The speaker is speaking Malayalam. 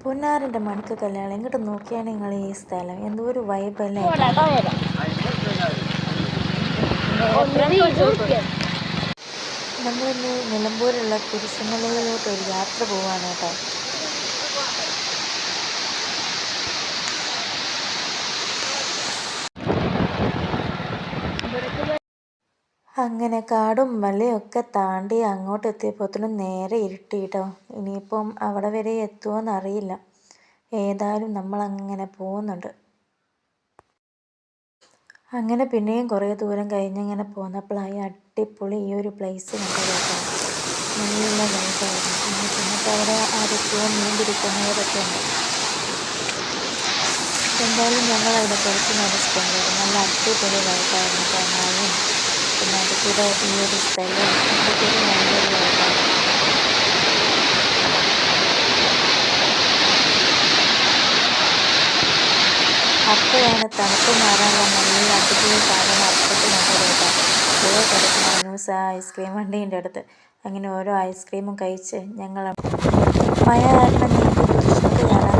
പൊന്നാറിൻ്റെ മണക്ക് കല്യാണം ഇങ്ങോട്ട് നോക്കിയാണ് നിങ്ങൾ ഈ സ്ഥലം എന്തോ ഒരു വൈബല്ലേ. നമ്മളിന്ന് നിലമ്പൂരുള്ള കുരിശുമലയിലോട്ട് ഒരു യാത്ര പോവാണ് കേട്ടോ. അങ്ങനെ കാടും മലയൊക്കെ താണ്ടി അങ്ങോട്ട് എത്തിയപ്പോഴത്തേനും നേരെ ഇരുട്ടി കേട്ടോ. ഇനിയിപ്പം അവിടെ വരെ എത്തുമോയെന്ന് അറിയില്ല. ഏതായാലും നമ്മളങ്ങനെ പോകുന്നുണ്ട്. അങ്ങനെ പിന്നെയും കുറേ ദൂരം കഴിഞ്ഞിങ്ങനെ പോന്നപ്പോഴായി അടിപൊളി ഈ ഒരു പ്ലേസ് കണ്ടത് കേട്ടോ. നല്ല വൈബായിരുന്നു. എന്നിട്ട് അവിടെ ആരൊക്കെയോ മീൻ പിടിക്കുന്നവരൊക്കെ ഉണ്ട്. എന്തായാലും ഞങ്ങളവിടെ കുറച്ച് നേരം സ്പെൻഡ് ചെയ്തു. നല്ല അടിപൊളി വൈബായിരുന്നു കാണാനും പിന്നെ അതുകൂടെ ഈ ഒരു സ്ഥലം അതുകൂടി നല്ലൊരു വൈബാണ്. അപ്പോഴാണ് തണുപ്പ് മാറാനുള്ള നല്ല അടിപൊളി സാധനം അപ്പുറത്ത് കൊണ്ടുവരുക. ഓരോ കിടക്കുന്ന അനൂസ ഐസ്ക്രീം വണ്ടീൻ്റെ അടുത്ത്. അങ്ങനെ ഓരോ ഐസ്ക്രീമും കഴിച്ച് ഞങ്ങൾ മഴ കാരണം ഞങ്ങൾക്ക് കുരിശുമല കാണാൻ